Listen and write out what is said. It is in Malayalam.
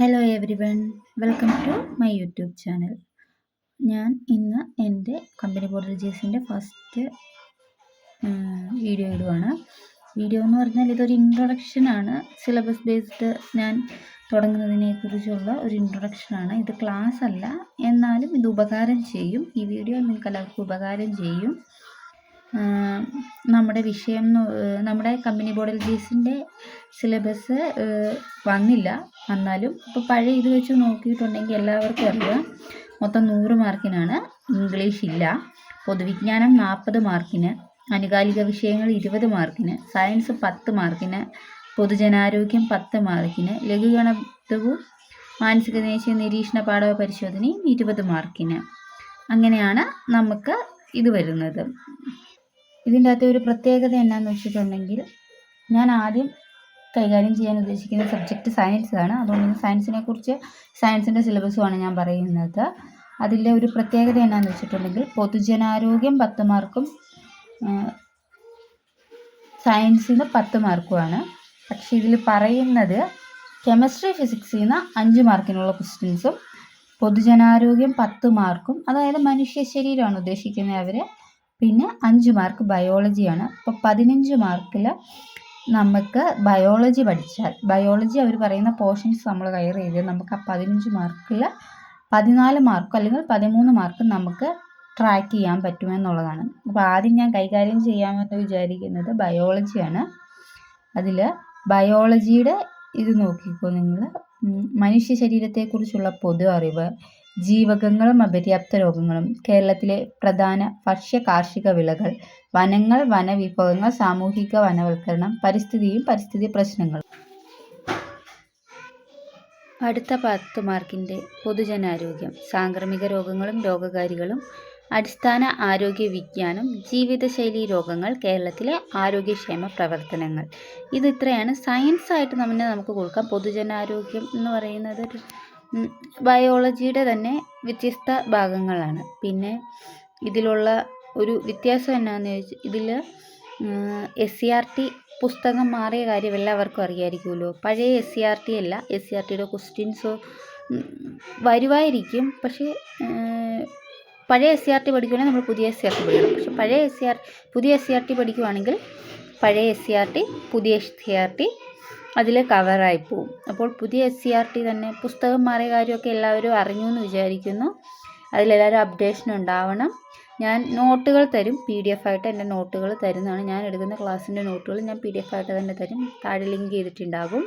Hello everyone, welcome to my YouTube channel. ഞാൻ ഇന്ന് എൻ്റെ കമ്പനി ബോർഡ് റിജേഴ്സിൻ്റെ ഫസ്റ്റ് വീഡിയോ ഇടുവാണ്. വീഡിയോ എന്ന് പറഞ്ഞാൽ ഇതൊരു ഇൻട്രൊഡക്ഷനാണ്. സിലബസ് ബേസ്ഡ് ഞാൻ തുടങ്ങുന്നതിനെക്കുറിച്ചുള്ള ഒരു ഇൻട്രൊഡക്ഷനാണ്. ഇത് ക്ലാസ് അല്ല, എന്നാലും ഇത് ഉപകാരം ചെയ്യും. ഈ വീഡിയോ നിങ്ങൾക്ക് എല്ലാവർക്കും ഉപകാരം ചെയ്യും. നമ്മുടെ വിഷയം നമ്മുടെ കമ്പനി ബോർഡ് റിജേഴ്സിൻ്റെ സിലബസ് വന്നില്ല. എന്നാലും ഇപ്പോൾ പഴയ ഇത് വെച്ച് നോക്കിയിട്ടുണ്ടെങ്കിൽ എല്ലാവർക്കും അറിയാം, മൊത്തം 100 മാർക്കിനാണ്. ഇംഗ്ലീഷ് ഇല്ല. പൊതുവിജ്ഞാനം 40 മാർക്കിന്, ആനുകാലിക വിഷയങ്ങൾ 20 മാർക്കിന്, സയൻസ് 10 മാർക്കിന്, പൊതുജനാരോഗ്യം 10 മാർക്കിന്, ലഘുഗണിതവും മാനസിക നിരീക്ഷണ പാഠവ പരിശോധനയും 20 മാർക്കിന്. അങ്ങനെയാണ് നമുക്ക് ഇത് വരുന്നത്. ഇതിൻ്റെ അകത്ത് ഒരു പ്രത്യേകത എന്നാന്ന് വെച്ചിട്ടുണ്ടെങ്കിൽ, ഞാൻ ആദ്യം കൈകാര്യം ചെയ്യാൻ ഉദ്ദേശിക്കുന്ന സബ്ജക്റ്റ് സയൻസ് ആണ്. അതുകൊണ്ട് സയൻസിൻ്റെ സിലബസുമാണ് ഞാൻ പറയുന്നത്. അതിലെ ഒരു പ്രത്യേകത എന്നാന്ന് വെച്ചിട്ടുണ്ടെങ്കിൽ, പൊതുജനാരോഗ്യം 10 മാർക്കും സയൻസിന് 10 മാർക്കുമാണ്. പക്ഷേ ഇതിൽ പറയുന്നത് കെമിസ്ട്രി ഫിസിക്സിൽ നിന്ന് 5 മാർക്കിനുള്ള ക്വസ്റ്റ്യൻസും, പൊതുജനാരോഗ്യം 10 മാർക്കും, അതായത് മനുഷ്യ ശരീരമാണ് ഉദ്ദേശിക്കുന്നത് അവർ, പിന്നെ 5 മാർക്ക് ബയോളജിയാണ്. അപ്പോൾ 15 മാർക്കിൽ നമുക്ക് ബയോളജി പഠിച്ചാൽ, ബയോളജി അവർ പറയുന്ന പോർഷൻസ് നമ്മൾ കയർ ചെയ്ത് നമുക്ക് ആ 15 മാർക്കിൽ 14 മാർക്ക് അല്ലെങ്കിൽ 13 മാർക്ക് നമുക്ക് ട്രാക്ക് ചെയ്യാൻ പറ്റുമെന്നുള്ളതാണ്. അപ്പോൾ ആദ്യം ഞാൻ കൈകാര്യം ചെയ്യാമെന്ന് വിചാരിക്കുന്നത് ബയോളജിയാണ്. അതിൽ ബയോളജിയുടെ ഇത് നോക്കിക്കോ നിങ്ങൾ. മനുഷ്യ ശരീരത്തെക്കുറിച്ചുള്ള പൊതു അറിവ്, ജീവകങ്ങളും അപര്യാപ്ത രോഗങ്ങളും, കേരളത്തിലെ പ്രധാന ഭക്ഷ്യ കാർഷിക വിളകൾ, വനങ്ങൾ, വനവിഭവങ്ങൾ, സാമൂഹിക വനവൽക്കരണം, പരിസ്ഥിതിയും പരിസ്ഥിതി പ്രശ്നങ്ങളും. അടുത്ത 10 മാർക്കിൻ്റെ പൊതുജനാരോഗ്യം, സാംക്രമിക രോഗങ്ങളും രോഗകാരികളും, അടിസ്ഥാന ആരോഗ്യ വിജ്ഞാനം, ജീവിതശൈലി രോഗങ്ങൾ, കേരളത്തിലെ ആരോഗ്യക്ഷേമ പ്രവർത്തനങ്ങൾ. ഇത് ഇത്രയാണ് സയൻസ് ആയിട്ട് നമുക്ക് കൊടുക്കാം. പൊതുജനാരോഗ്യം എന്ന് പറയുന്നത് ബയോളജിയുടെ തന്നെ വ്യത്യസ്ത ഭാഗങ്ങളാണ്. പിന്നെ ഇതിലുള്ള ഒരു വ്യത്യാസം എന്നാന്ന് ചോദിച്ചാൽ, ഇതിൽ SCERT പുസ്തകം മാറിയ കാര്യം എല്ലാവർക്കും അറിയാമായിരിക്കുമല്ലോ. പഴയ SCERT അല്ല, SCERTയുടെ ക്വസ്റ്റ്യൻസ് വരുമായിരിക്കും. പക്ഷേ പഴയ SCERT പഠിക്കുകയാണെങ്കിൽ നമ്മൾ പുതിയ SCERT പഠിക്കണം. പക്ഷേ പുതിയ SCERT പഠിക്കുകയാണെങ്കിൽ പഴയ SCERT പുതിയ SCERT അതിൽ കവറായി പോവും. അപ്പോൾ പുതിയ SCERT തന്നെ പുസ്തകം മാറിയ കാര്യമൊക്കെ എല്ലാവരും അറിഞ്ഞു എന്ന് വിചാരിക്കുന്നു. അതിലെല്ലാവരും അപ്ഡേഷൻ ഉണ്ടാവണം. ഞാൻ നോട്ടുകൾ തരും, PDF ആയിട്ട് എൻ്റെ നോട്ടുകൾ തരുന്നതാണ്. ഞാൻ എടുക്കുന്ന ക്ലാസ്സിൻ്റെ നോട്ടുകൾ ഞാൻ PDF ആയിട്ട് തന്നെ തരും. താഴെ ലിങ്ക് ചെയ്തിട്ടുണ്ടാകും.